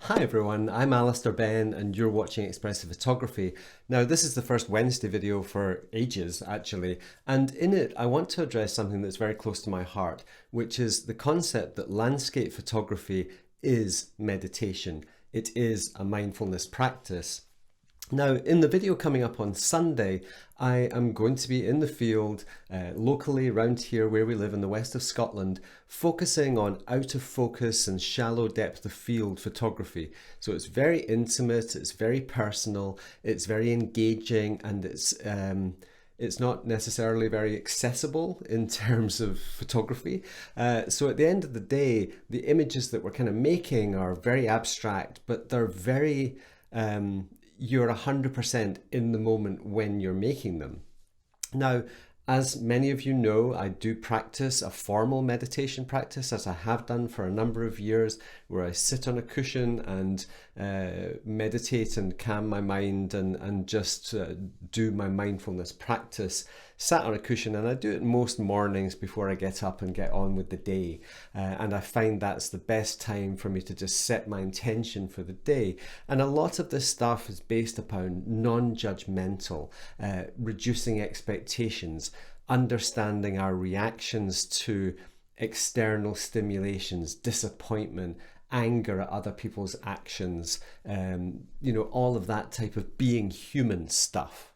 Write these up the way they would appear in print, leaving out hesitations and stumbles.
Hi everyone, I'm Alister, Benn, and you're watching Expressive Photography. Now, this is the first Wednesday video for ages, actually, and in it I want to address something that's very close to my heart, which is the concept that landscape photography is meditation. It is a mindfulness practice. Now, in the video coming up on Sunday, I am going to be in the field locally around here where we live in the west of Scotland, focusing on out of focus and shallow depth of field photography. So it's very intimate, it's very personal, it's very engaging, and it's not necessarily very accessible in terms of photography. So at the end of the day, the images that we're kind of making are very abstract, but they're very you're 100% in the moment when you're making them. Now, as many of you know, I do practice a formal meditation practice, as I have done for a number of years, where I sit on a cushion and meditate and calm my mind and just do my mindfulness practice, sat on a cushion, and I do it most mornings before I get up and get on with the day. And I find that's the best time for me to just set my intention for the day. And a lot of this stuff is based upon non-judgmental, reducing expectations, understanding our reactions to external stimulations, disappointment, anger at other people's actions, all of that type of being human stuff.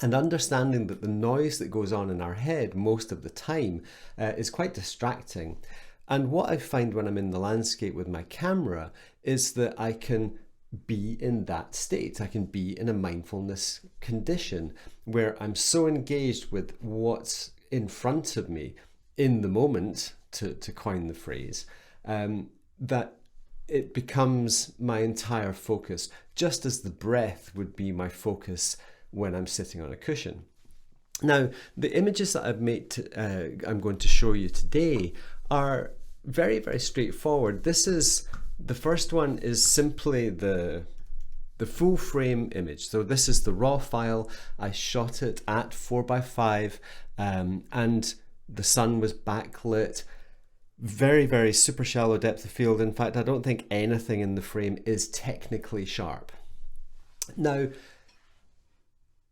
And understanding that the noise that goes on in our head most of the time is quite distracting. And what I find when I'm in the landscape with my camera is that I can be in that state. I can be in a mindfulness condition where I'm so engaged with what's in front of me in the moment, to coin the phrase, that it becomes my entire focus, just as the breath would be my focus when I'm sitting on a cushion. Now, the images that I'm going to show you today are very, very straightforward. The first one is simply the full frame image. So this is the raw file. I shot it at 4x5 and the sun was backlit. Very, very super shallow depth of field. In fact, I don't think anything in the frame is technically sharp. Now,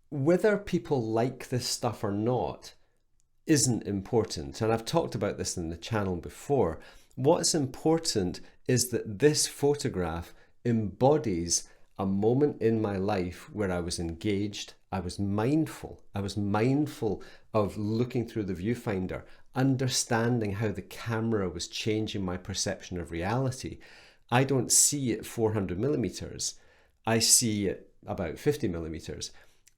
whether people like this stuff or not isn't important. And I've talked about this in the channel before. What's important is that this photograph embodies a moment in my life where I was engaged, I was mindful of looking through the viewfinder, understanding how the camera was changing my perception of reality. I don't see it 400 millimeters, I see it about 50 millimeters.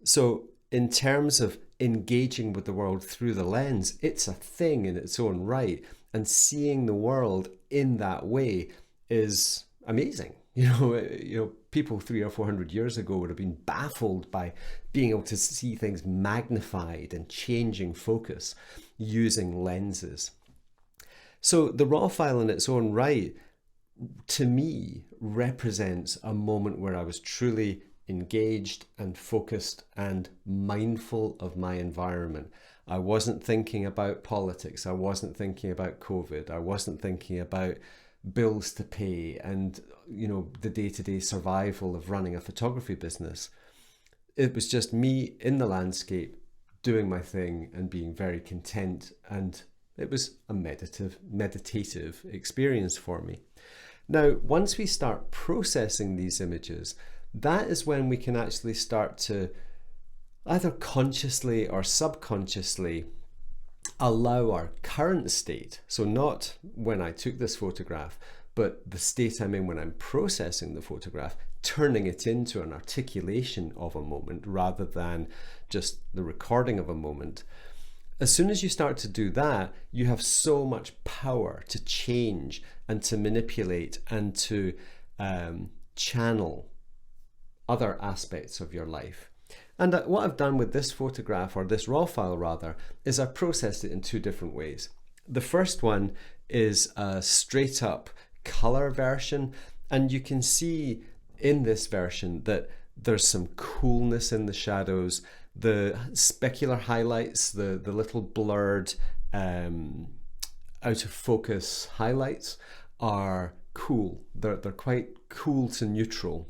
So in terms of engaging with the world through the lens, it's a thing in its own right. And seeing the world in that way is amazing. People 300 or 400 years ago would have been baffled by being able to see things magnified and changing focus using lenses. So the raw file in its own right, to me, represents a moment where I was truly engaged and focused and mindful of my environment. I wasn't thinking about politics. I wasn't thinking about COVID. I wasn't thinking about bills to pay and, the day-to-day survival of running a photography business. It was just me in the landscape doing my thing and being very content. And it was a meditative experience for me. Now, once we start processing these images, that is when we can actually start to either consciously or subconsciously allow our current state, so not when I took this photograph, but the state I'm in when I'm processing the photograph, turning it into an articulation of a moment rather than just the recording of a moment. As soon as you start to do that, you have so much power to change and to manipulate and to channel other aspects of your life. And what I've done with this photograph, or this raw file rather, is I've processed it in two different ways. The first one is a straight up color version, and you can see in this version that there's some coolness in the shadows. The specular highlights, the little blurred out of focus highlights are cool. They're quite cool to neutral.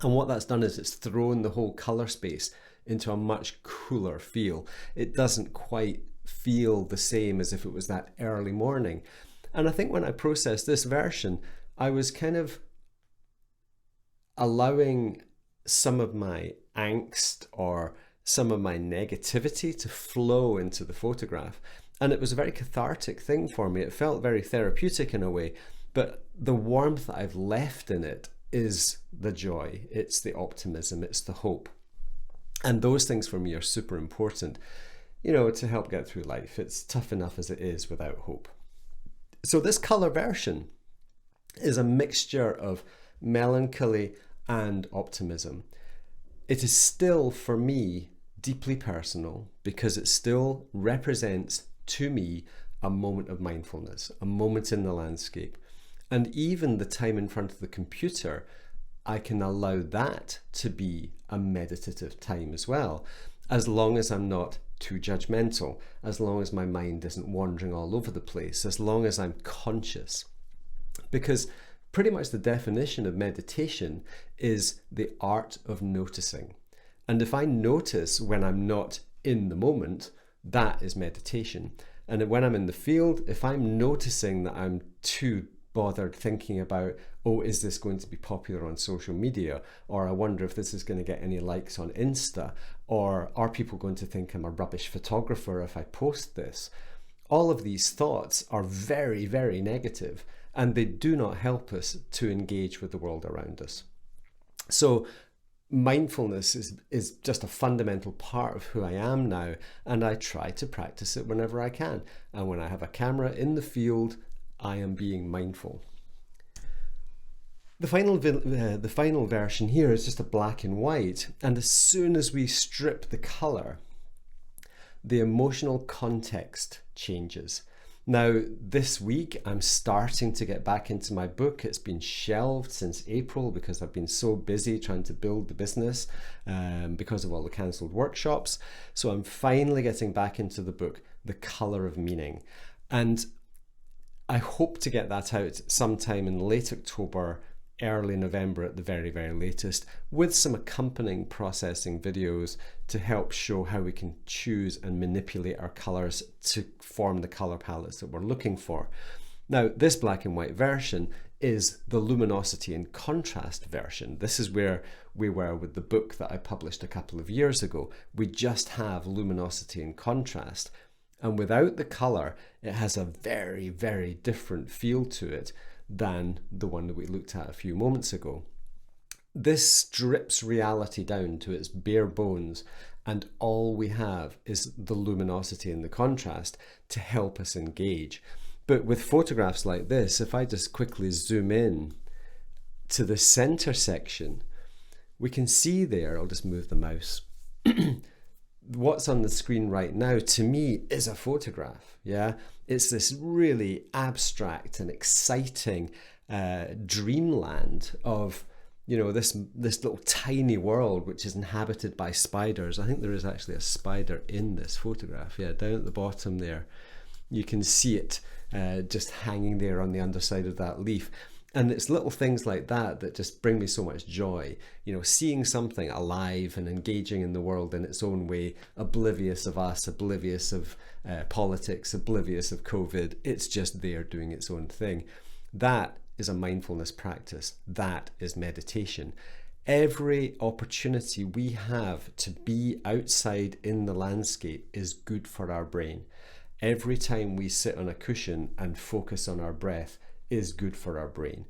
And what that's done is it's thrown the whole color space into a much cooler feel. It doesn't quite feel the same as if it was that early morning. And I think when I processed this version, I was kind of allowing some of my angst or some of my negativity to flow into the photograph. And it was a very cathartic thing for me. It felt very therapeutic in a way, but the warmth that I've left in it is the joy, it's the optimism, it's the hope. And those things for me are super important, to help get through life. It's tough enough as it is without hope. So this color version is a mixture of melancholy and optimism. It is still, for me, deeply personal because it still represents to me a moment of mindfulness, a moment in the landscape. And even the time in front of the computer, I can allow that to be a meditative time as well, as long as I'm not too judgmental, as long as my mind isn't wandering all over the place, as long as I'm conscious. Because pretty much the definition of meditation is the art of noticing. And if I notice when I'm not in the moment, that is meditation. And when I'm in the field, if I'm noticing that I'm too bothered thinking about, oh, is this going to be popular on social media? Or I wonder if this is going to get any likes on Insta? Or are people going to think I'm a rubbish photographer if I post this? All of these thoughts are very, very negative, and they do not help us to engage with the world around us. So mindfulness is just a fundamental part of who I am now, and I try to practice it whenever I can. And when I have a camera in the field, I am being mindful. The final version here is just a black and white, and as soon as we strip the color, the emotional context changes. Now, this week, I'm starting to get back into my book. It's been shelved since April because I've been so busy trying to build the business because of all the cancelled workshops. So I'm finally getting back into the book, The Colour of Meaning. And I hope to get that out sometime in late October, early November at the very, very latest, with some accompanying processing videos to help show how we can choose and manipulate our colours to form the colour palettes that we're looking for. Now, this black and white version is the luminosity and contrast version. This is where we were with the book that I published a couple of years ago. We just have luminosity and contrast. And without the colour, it has a very, very different feel to it than the one that we looked at a few moments ago. This strips reality down to its bare bones, and all we have is the luminosity and the contrast to help us engage. But with photographs like this, if I just quickly zoom in to the center section, we can see there, I'll just move the mouse, what's on the screen right now to me is a photograph. Yeah, it's this really abstract and exciting dreamland of this little tiny world which is inhabited by spiders. I think there is actually a spider in this photograph. Yeah, down at the bottom there you can see it just hanging there on the underside of that leaf. And it's little things like that that just bring me so much joy. Seeing something alive and engaging in the world in its own way, oblivious of us, oblivious of politics, oblivious of COVID. It's just there doing its own thing. That is a mindfulness practice. That is meditation. Every opportunity we have to be outside in the landscape is good for our brain. Every time we sit on a cushion and focus on our breath is good for our brain.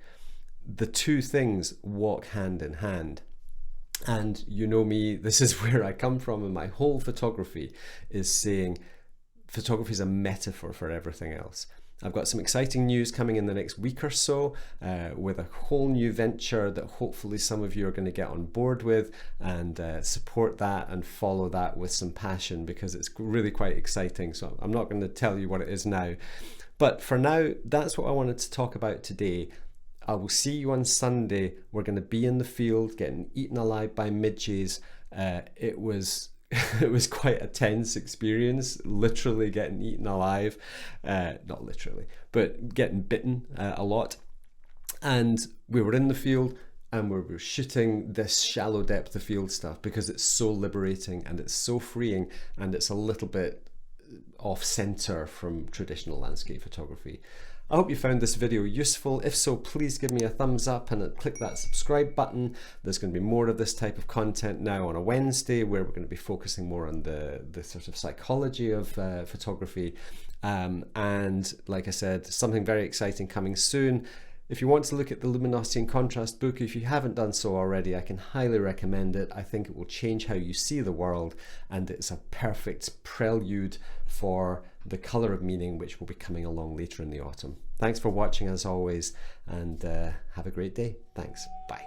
The two things walk hand in hand. And you know me, this is where I come from, and my whole photography is saying photography is a metaphor for everything else. I've got some exciting news coming in the next week or so with a whole new venture that hopefully some of you are going to get on board with and support that and follow that with some passion, because it's really quite exciting. So I'm not going to tell you what it is now. But for now, that's what I wanted to talk about today. I will see you on Sunday. We're going to be in the field getting eaten alive by midges. It was quite a tense experience, literally getting eaten alive. Not literally, but getting bitten a lot. And we were in the field and we were shooting this shallow depth of field stuff because it's so liberating and it's so freeing, and it's a little bit off center from traditional landscape photography. I hope you found this video useful. If so, please give me a thumbs up and click that subscribe button. There's going to be more of this type of content now on a Wednesday, where we're going to be focusing more on the sort of psychology of photography. And like I said, something very exciting coming soon. If you want to look at the Luminosity and Contrast book, if you haven't done so already, I can highly recommend it. I think it will change how you see the world, and it's a perfect prelude for the Colour of Meaning, which will be coming along later in the autumn. Thanks for watching as always, and have a great day. Thanks. Bye.